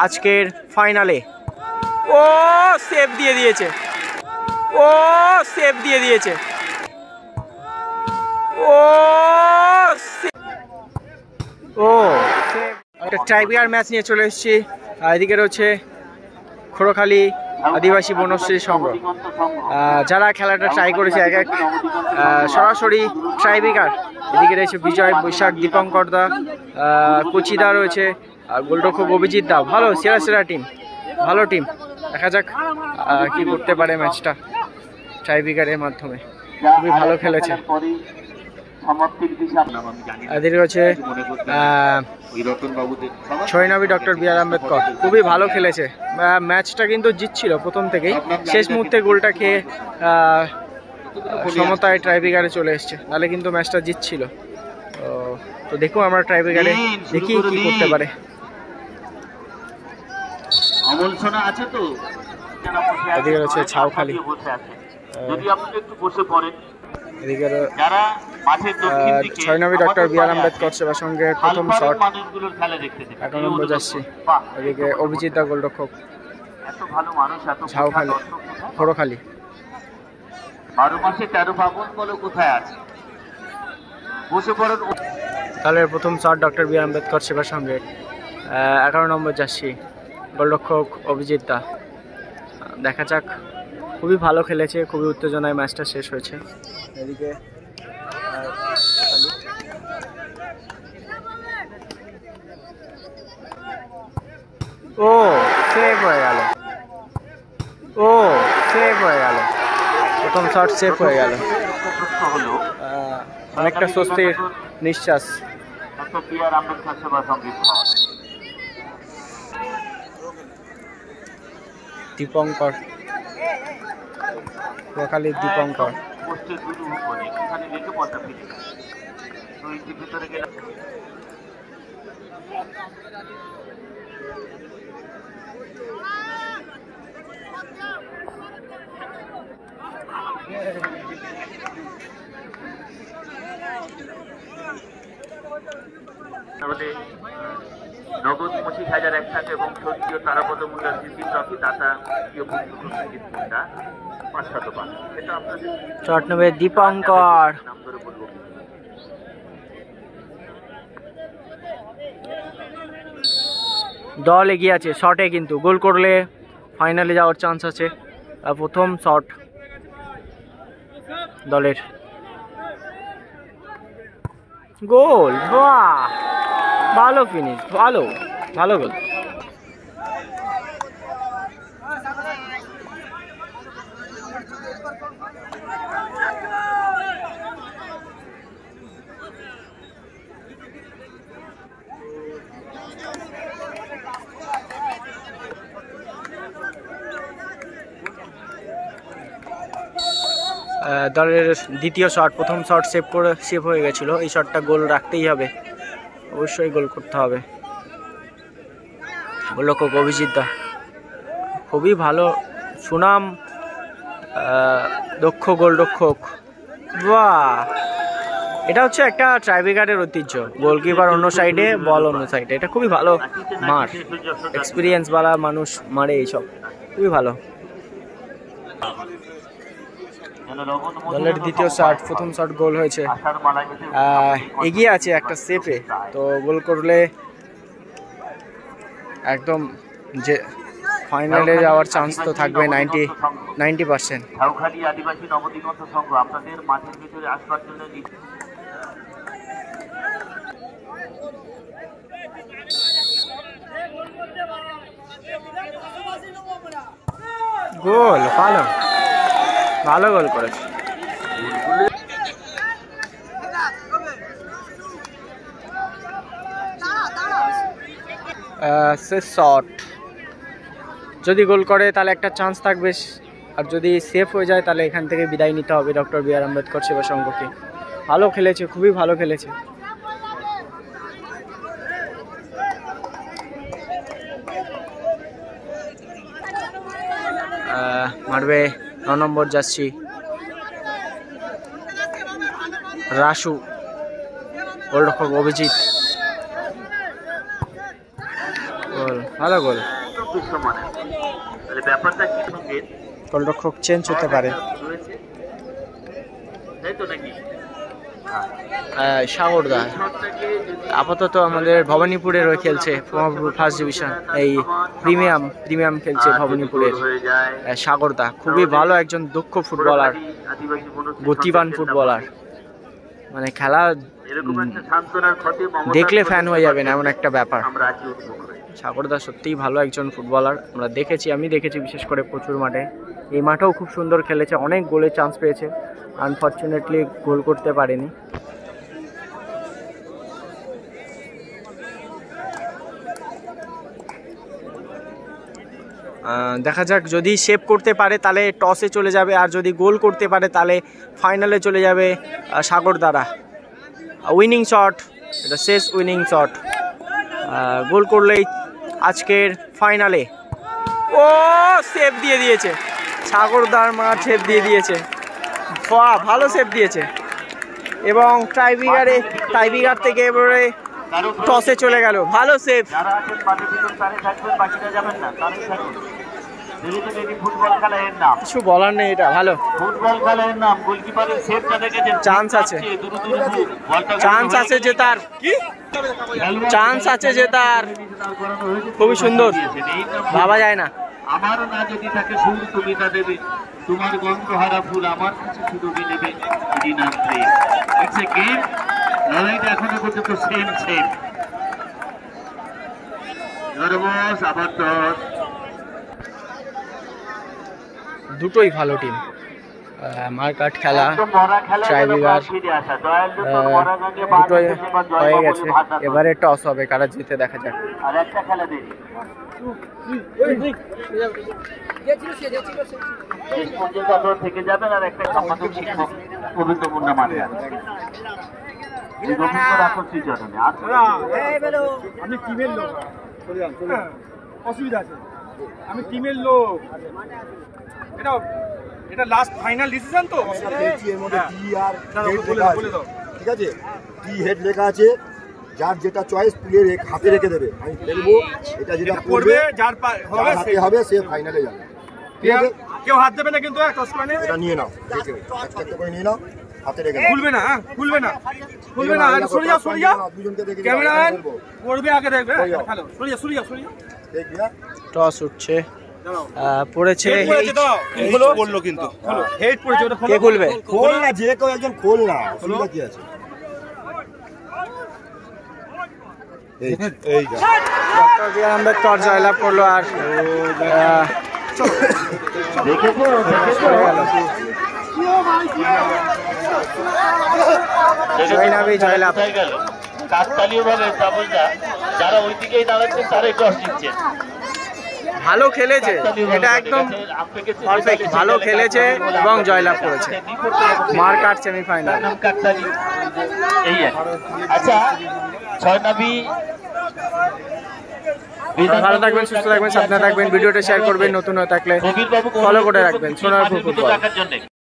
আজকের ফাইনালে। ও সেভ দিয়ে দিয়েছে, ও সেভ দিয়ে দিয়েছে, ও ও একটা টাইব্রেকার ম্যাচ নিয়ে চলে এসেছি। এদিকে রয়েছে খোড়খালি আদিবাসী বনশ্রী সংঘ। যারা খেলাটা ট্রাই করেছে এক এক সরাসরি টাইব্রেকার। এদিকে রয়েছে বিজয়, বৈশাখ, দীপঙ্কর দা, কুচিদা রয়েছে, আর গোলরক্ষক অভিজিৎ দা। ভালো, সেরা সেরা টিম, ভালো টিম। দেখা যাক কি করতে পারে ম্যাচটা টাইব্রেকারের মাধ্যমে। খুবই ভালো খেলেছে। এদিকে রয়েছে ছয়নবী ডক্টর বি আর আম্বেদকর, খুবই ভালো খেলেছে। ম্যাচটা কিন্তু জিতছিল প্রথম থেকেই, শেষ মুহূর্তে গোলটা খেয়ে সমতায় টাইব্রেকারে চলে এসছে, নাহলে কিন্তু ম্যাচটা জিতছিল। তো দেখুন আমরা টাইব্রেকারে দেখি কি করতে পারে। এদিকে রয়েছে ছাউখালি, এদিকে ছয়নবী ডক্টর বি আর আম্বেদকর সেবা সংঘের প্রথম শট, ১ নম্বর জার্সি। এদিকে অভিজিৎ দা গোলরক্ষক, ছাউখালি খোড়খালি। 12 মাসে 13 ফাগুন বলে কোথায় আছে, বসে পড়েন। তাহলে প্রথম শট ডক্টর বি আর আম্বেদকর সেবা সংঘের 11 নম্বর জার্সি, গোলরক্ষক অভিজিৎ দা। দেখা যাক, খুবই ভালো খেলেছে, খুবই উত্তেজনায় ম্যাচটা শেষ হয়েছে। এদিকে ও সেভ হয়ে গেল, ও সেভ হয়ে গেল, প্রথম শট সেভ হয়ে গেল। অনেকটা স্বস্তির নিঃশ্বাস। দীপঙ্কর, খোড়খালির দীপঙ্কর। নগদ 25,001 টাকা এবং স্বর্গীয় তারাপদ মুন্ডার স্মৃতি ট্রফি দাতা শট নেবে দীপঙ্কর। দল এগিয়ে আছে শটে, কিন্তু গোল করলে ফাইনালে যাওয়ার চান্স আছে। প্রথম শট দলের, গোল। বাহ, ভালো ফিনিশ, ভালো ভালো গোল। দলের দ্বিতীয় শট, প্রথম শট সেভ হয়ে গেছিল, এই শটটা গোল রাখতেই হবে, অবশ্যই গোল করতে হবে। গোলরক্ষক অভিজিৎ দা, খুবই ভালো সুনাম, দক্ষ গোলরক্ষক। বাহ, এটা হচ্ছে একটা টাইব্রেকারের ঐতিহ্য, গোলকিপার অন্য সাইডে, বল অন্য সাইডে। এটা খুবই ভালো মার, এক্সপিরিয়েন্স বালা মানুষ মারে এইসব, খুবই ভালো। দলের দ্বিতীয় শট, প্রথম শট গোল হয়েছে, এগিয়ে আছে একটা সেফে। তো গোল করলে একদম যে ফাইনালে যাওয়ার চান্স তো থাকবে 90%। ছাউখালি আদিবাসী নবদিগন্ত সংঘ আপনাদের মাঠের ভিতরে আসবার জন্য গোল, ভালো ভালো গোল করেছে। শেষ শট, যদি গোল করে তাহলে একটা চান্স থাকবে, আর যদি সেফ হয়ে যায় তাহলে এখান থেকে বিদায় নিতে হবে ডক্টর বি আর আম্বেদকর সেবা সংঘকে। ভালো খেলেছে, খুবই ভালো খেলেছে। মারবে 9 নম্বর জার্সি রাসু, গোলরক্ষক অভিজিৎ। গোল। ভালো গোল। একদম বিশ্বমানের। তাহলে ব্যাপারটা কি সঙ্গীত? গোলরক্ষক চেঞ্জ হতে পারে। রয়েছে তাই তো নাকি? সাগরদা আপাতত আমাদের ভবানীপুরের হয়ে খেলছে, ফার্স্ট ডিভিশন, এই প্রিমিয়াম খেলছে ভবানীপুরের সাগরদা। খুবই ভালো একজন দক্ষ ফুটবলার, গতিবান ফুটবলার, মানে খেলা দেখলে ফ্যান হয়ে যাবেন এমন একটা ব্যাপার। সাগরদা সত্যিই ভালো একজন ফুটবলার, আমি দেখেছি বিশেষ করে প্রচুর মাঠে। এই মাঠেও খুব সুন্দর খেলেছে, অনেক গোলের চান্স পেয়েছে, আনফর্চুনেটলি গোল করতে পারেনি। দেখা যাক, যদি সেভ করতে পারে তাহলে টসে চলে যাবে, আর যদি গোল করতে পারে তাহলে ফাইনালে চলে যাবে সাগরদারা। উইনিং শট, এটা শেষ উইনিং শট। গোল করলেই আজকের ফাইনালে। ও সেভ দিয়ে দিয়েছে সাগরদার, মা সেভ দিয়ে দিয়েছে, বাহ ভালো সেভ দিয়েছে। এবং টাইব্রেকার থেকে এবারে টসে চলে গেল, ভালো সেভ। কিছু বলার নেই, এটা ভালো ফুটবল খেলার নাম। গোলকিপারের সেভটা দেখেছেন, চান্স আছে, চান্স আছে জেতার, চান্স আছে জেতার, খুবই সুন্দর, ভাবা যায় না। আমারও না যদি থাকে সুর তুমি তা দেবে, তোমার গন্ধহারা ফুল আমার কাছে শুধু নেবে, নাম প্রেম। ইটস এ গেম, লড়াইটা এখনো পর্যন্ত সেম। নরবস আবার দুটোই ভালো টিম, মারকাট খেলা, ট্রাইব্রেকার দুটোই হয়ে গেছে। এবারে টস হবে, কারা জিতে দেখা যাক। আর একটা খেলা দিই, শেষ পর্যন্ত আপনারা থেকে যাবেন। আর একটা সম্মানিত শিক্ষক গোবিন্দ মুন্ডা মাঠে আছে, গোবিন্দ রাখছি জন্য। আমি টিমের লোক, অসুবিধা আছে, আমি টিমের লোক। এটা লাস্ট ফাইনাল ডিসিশন তো, এর মধ্যে টি আর হেড লেখা আছে, ঠিক আছে? টি হেড লেখা আছে, যার যেটা চয়েস প্লেয়ার হাতে রেখে দেবে। আমি খেলবো, এটা যেটা করবে যার হাতে হবে সে ফাইনালে যাবে, ঠিক আছে? কেউ হাত দেবে না কিন্তু, এটা নিয়ে নাও, দেখে একটা করে নিয়ে নাও, হাতে রেখে খুলবে না, খুলবে না, সরিয়া দুজনকে দেখে ক্যামেরাম্যান করবে, আগে দেখবে। হ্যালো, সরিয়া দেখবি না? টস উঠছে, পড়েছে, বললো কিন্তু হেড পড়েছে, ওটা কে খুলবে? খোল না, যে কেউ একজন খোল না, অসুবিধা কি আছে? এই ডক্টর বি আর আম্বেদকর জয়লাভ করলো, আর জয়লাভ। কাকতালীয় ভাবে যারা ওই দিকেই দাঁড়াচ্ছেন তারাই টস জিতছেন। ভালো খেলেছে, এটা একদম পারফেক্ট, ভালো খেলেছে এবং জয়লাভ করেছে। মারকাট সেমিফাইনাল। আচ্ছা, ছয় নাবি ভালো থাকবেন, সুস্থ থাকবেন, সাবধানে থাকবেন, ভিডিওটা শেয়ার করবেন, নতুন হয়ে থাকলে ফলো করে রাখবেন সোনারপুর ফুটবল।